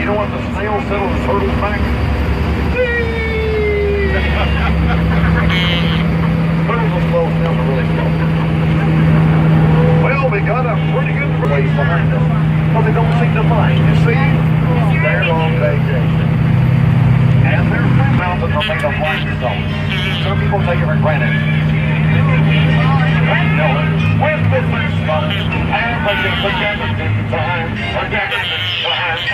You know what the snail said on the turtle's back? Turtles are slow, snails are really slow. Well, we got a pretty good race behind us, but they don't seem to mind. You see, they're on vacation. And their mountains are made of limestone. Some people take it for granted. With different stones, and they can forget the good times, forget the good times.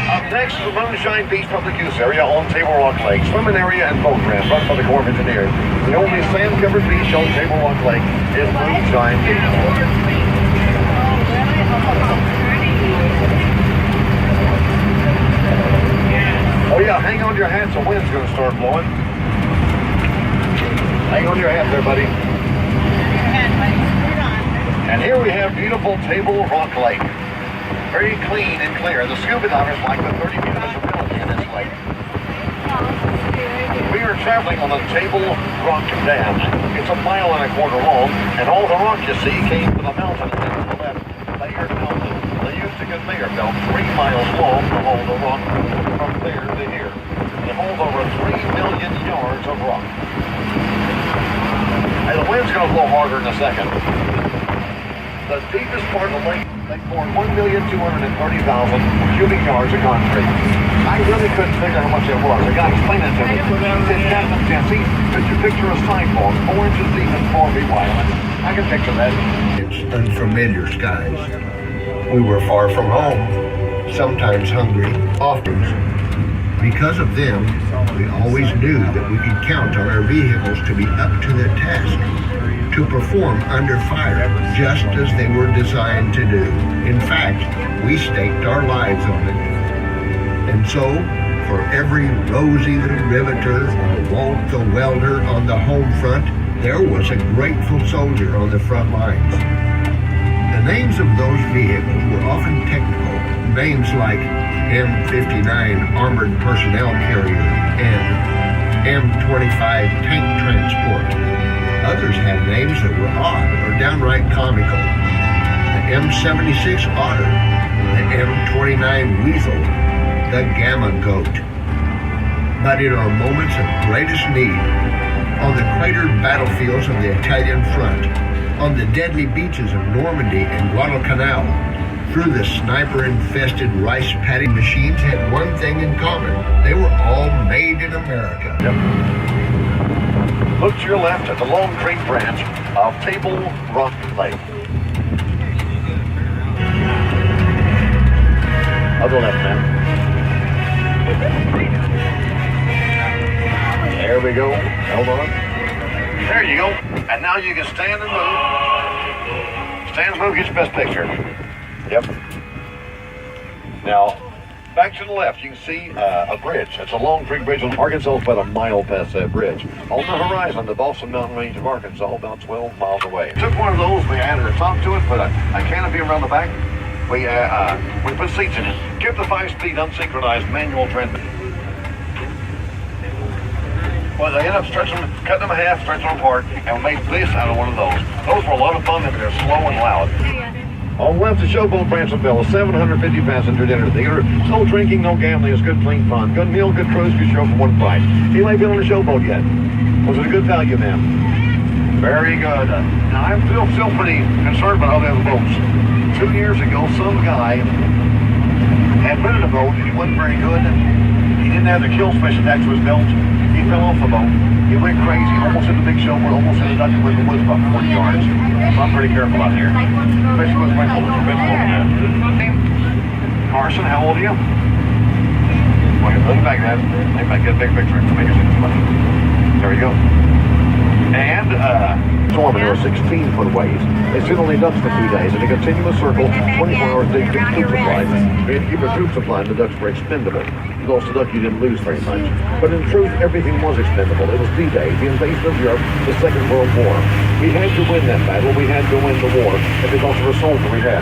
Up next, the Moonshine Beach Public Use Area on Table Rock Lake. Swimming area and boat ramp run by the Corps of Engineers. The only sand-covered beach on Table Rock Lake is Moonshine Beach. Oh yeah, hang on to your hats, the wind's going to start blowing. Hang on to your hats there, buddy. And here we have beautiful Table Rock Lake. Very clean and clear. The scuba divers like the 30 feet of visibility in this lake. We are traveling on the Table Rock Dam. It's 1.25 miles long, and all the rock you see came from the mountain and then to the left. Bayard Mountain. They used a conveyor belt 3 miles long to hold the rock from there to here. It holds over 3 million yards of rock. And the wind's going to blow harder in a second. The deepest part of the lake, they poured 1,230,000 cubic yards of concrete. I really couldn't figure how much it was. The guy explained it to me. He said, Captain Jesse, could you picture a sidewalk 4 inches deep and 4 feet wide? I can picture that. It's unfamiliar skies. We were far from home, sometimes hungry, often. Because of them, we always knew that we could count on our vehicles to be up to the task, to perform under fire, just as they were designed to do. In fact, we staked our lives on it. And so, for every Rosie the Riveter or Walt the Welder on the home front, there was a grateful soldier on the front lines. The names of those vehicles were often technical, names like M59 Armored Personnel Carrier and M25 Tank Transport. Others had names that were odd or downright comical. The M76 Otter, the M29 Weasel, the Gamma Goat. But in our moments of greatest need, on the cratered battlefields of the Italian front, on the deadly beaches of Normandy and Guadalcanal, through the sniper-infested rice paddy machines had one thing in common. They were all made in America. Yep. Look to your left at the Long Creek branch of Table Rock Lake. Other left, man. There we go. Hold on. There you go. And now you can stand and move. Stand and move, get your best picture. Yep. Now, back to the left, you can see a bridge. It's a Long Creek Bridge on Arkansas. It's about 1 mile past that bridge. On the horizon, the Boston Mountain Range of Arkansas, about 12 miles away. Took one of those, we added a top to it, put a canopy around the back. We put seats in it. Kept the 5-speed unsynchronized manual transmission. Well, they ended up cutting them in half, stretching them apart, and we made this out of one of those. Those were a lot of fun, and they're slow and loud. On the left, the Showboat Bransonville, a 750 passenger dinner theater. No drinking, no gambling, it's good, clean fun. Good meal, good cruise, good show for one price. You ain't been on a showboat yet. Was it a good value, ma'am? Very good. Now, I'm still pretty concerned about all the other boats. 2 years ago, some guy had rented a boat, and it wasn't very good. He didn't have the kill switch attached to his belt. He fell off the boat. He went crazy, almost hit the big show, almost hit the duck with the woods about 40 yards. So I'm pretty careful out here. Especially with my bullets are a bit more than that. Carson, how old are you? Well, lean back, man. Lean back, get a big picture. Make it see this money. There you go. And, storming there are 16-foot waves. They sit on the ducks for 2 days in a continuous circle, 24 hours a day, keep troop supply. We had to keep our troop supply, and the ducks were expendable. You lost a duck, you didn't lose very much. But in truth, everything was expendable. It was D-Day, the invasion of Europe, the Second World War. We had to win that battle. We had to win the war, and because of the soldier we had.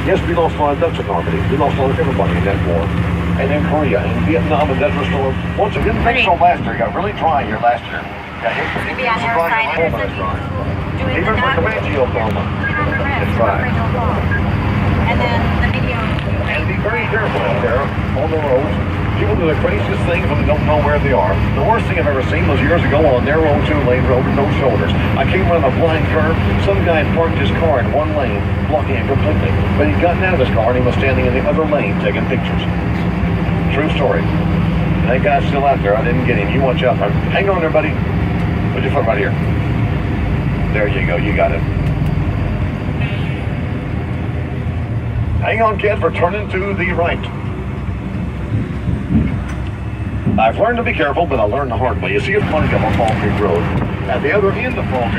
Yes, we lost a lot of ducks in Normandy. We lost a lot of everybody in that war. And in Korea, and Vietnam, and Desert Storm. Once again, didn't think so last year. It got really dry here last year. Yeah, it was dry at home, but it's dry. Even for Comanche, Oklahoma, it's dry. And then the video. And be very careful out there on the roads. People do the craziest things when they don't know where they are. The worst thing I've ever seen was years ago on a narrow two-lane road with no shoulders. I came around a blind curve. Some guy had parked his car in one lane, blocking it completely. But he'd gotten out of his car and he was standing in the other lane taking pictures. True story. And that guy's still out there. I didn't get him. You watch out. Hang on there, buddy. Put your foot right here. There you go. You got it. Hang on, kids. We're turning to the right. I've learned to be careful, but I learned the hard way. You see a fun on Fall Creek Road. At the other end of Fall Creek